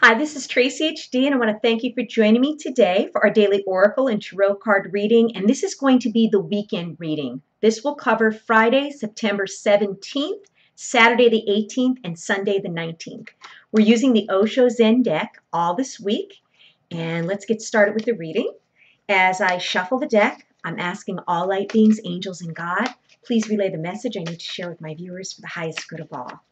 Hi, this is Tracy HD, and I want to thank you for joining me today for our daily Oracle and Tarot card reading. And this is going to be the weekend reading. This will cover Friday, September 17th, Saturday the 18th, and Sunday the 19th. We're using the Osho Zen deck all this week. And let's get started with the reading. As I shuffle the deck, I'm asking all light beings, angels, and God, please relay the message I need to share with my viewers for the highest good of all.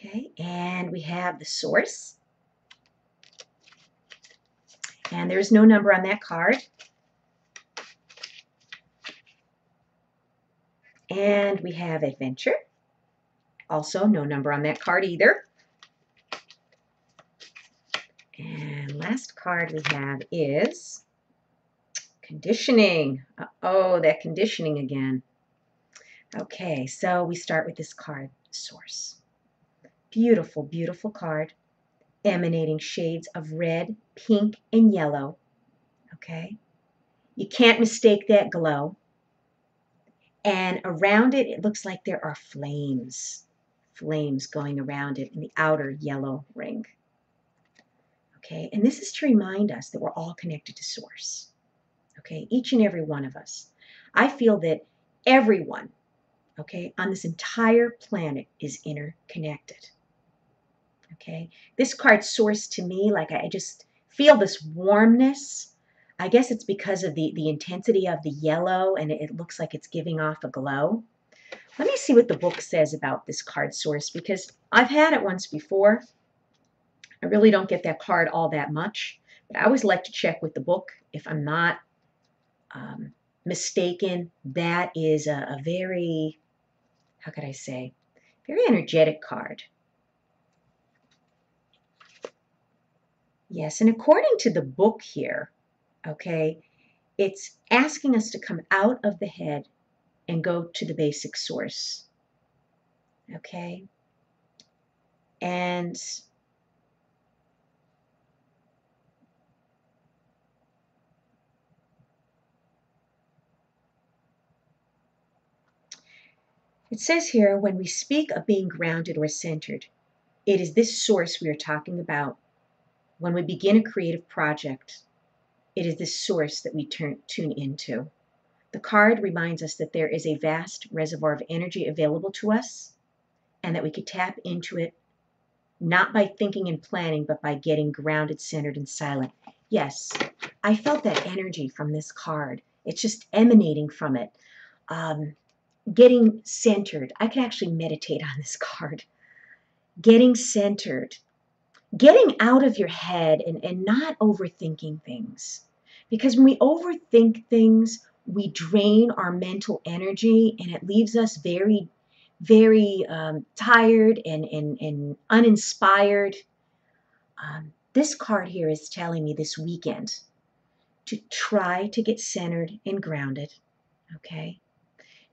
Okay, and we have the source. And there's no number on that card. And we have adventure. Also, no number on that card either. And last card we have is conditioning. Uh-oh, that conditioning again. Okay, so we start with this card, source. Beautiful, beautiful card, emanating shades of red, pink, and yellow. Okay, you can't mistake that glow. And around it, it looks like there are flames going around it in the outer yellow ring. Okay, and this is to remind us that we're all connected to Source. Okay, each and every one of us. I feel that everyone, okay, on this entire planet is interconnected. Okay, this card Source to me, like I just feel this warmness. I guess it's because of the intensity of the yellow, and it looks like it's giving off a glow. Let me see what the book says about this card Source, because I've had it once before. I really don't get that card all that much, but I always like to check with the book. If I'm not mistaken, that is a very, how could I say, very energetic card. Yes, and according to the book here, okay, it's asking us to come out of the head and go to the basic source. Okay? And it says here, when we speak of being grounded or centered, it is this source we are talking about. When we begin a creative project, it is this source that we tune into. The card reminds us that there is a vast reservoir of energy available to us, and that we could tap into it not by thinking and planning, but by getting grounded, centered, and silent. Yes, I felt that energy from this card. It's just emanating from it. Getting centered. I could actually meditate on this card. Getting centered. Getting out of your head and not overthinking things. Because when we overthink things, we drain our mental energy, and it leaves us very, very tired and uninspired. This card here is telling me this weekend to try to get centered and grounded, okay?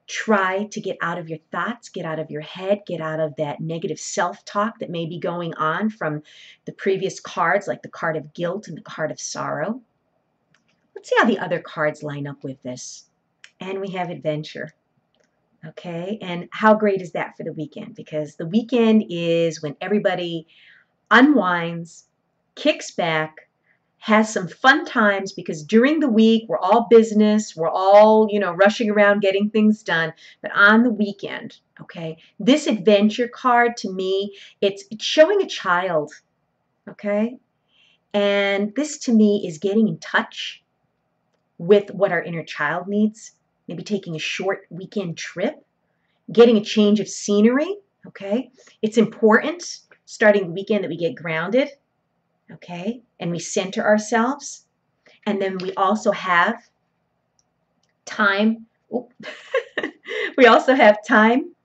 Try to get out of your thoughts, get out of your head, get out of that negative self-talk that may be going on from the previous cards, like the card of guilt and the card of sorrow. Let's see how the other cards line up with this. And we have adventure. Okay, and how great is that for the weekend? Because the weekend is when everybody unwinds, kicks back, has some fun times, because during the week we're all business, we're all, rushing around getting things done. But on the weekend, okay, this adventure card to me, it's showing a child, okay? And this to me is getting in touch with what our inner child needs. Maybe taking a short weekend trip, getting a change of scenery, okay? It's important starting the weekend that we get grounded, okay, and we center ourselves. And then we also have time. We also have time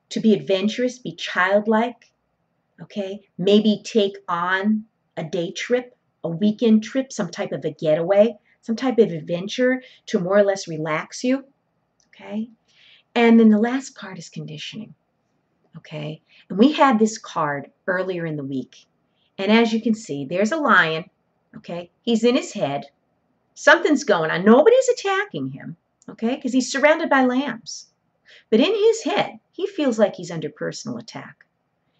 to be adventurous, be childlike, okay? Maybe take on a day trip, a weekend trip, some type of a getaway, some type of adventure to more or less relax you, okay? And then the last card is conditioning, okay? And we had this card earlier in the week. And as you can see, there's a lion, okay? He's in his head. Something's going on. Nobody's attacking him, okay? Because he's surrounded by lambs. But in his head, he feels like he's under personal attack.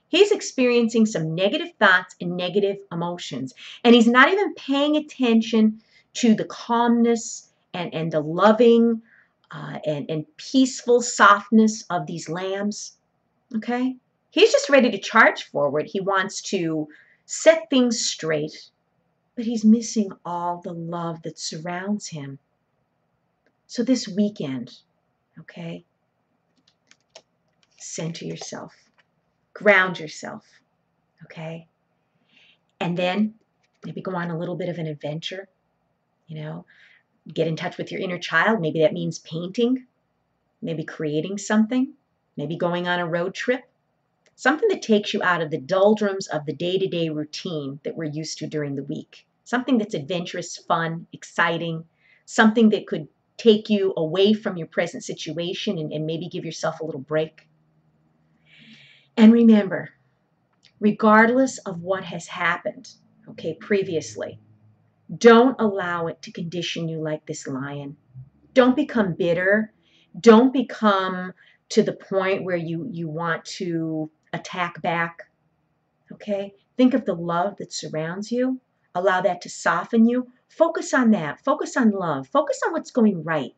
He's experiencing some negative thoughts and negative emotions, and he's not even paying attention to the calmness and the loving and peaceful softness of these lambs. Okay? He's just ready to charge forward. He wants to set things straight, but he's missing all the love that surrounds him. So this weekend, okay, center yourself, ground yourself, okay? And then maybe go on a little bit of an adventure, get in touch with your inner child. Maybe that means painting, maybe creating something, maybe going on a road trip, something that takes you out of the doldrums of the day-to-day routine that we're used to during the week. Something that's adventurous, fun, exciting, something that could take you away from your present situation and maybe give yourself a little break. And remember, regardless of what has happened, okay, previously, don't allow it to condition you like this lion. Don't become bitter. Don't become to the point where you want to attack back. Okay? Think of the love that surrounds you. Allow that to soften you. Focus on that. Focus on love. Focus on what's going right.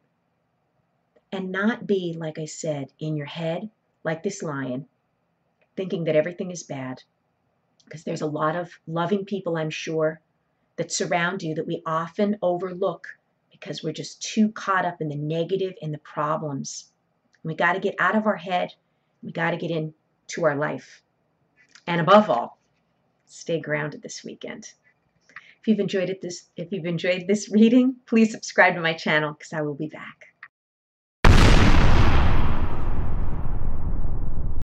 And not be, like I said, in your head like this lion, thinking that everything is bad. Because there's a lot of loving people, I'm sure, that surround you that we often overlook because we're just too caught up in the negative and the problems. We got to get out of our head. We got to get into our life. And above all, stay grounded this weekend. If you've enjoyed this reading, please subscribe to my channel because I will be back.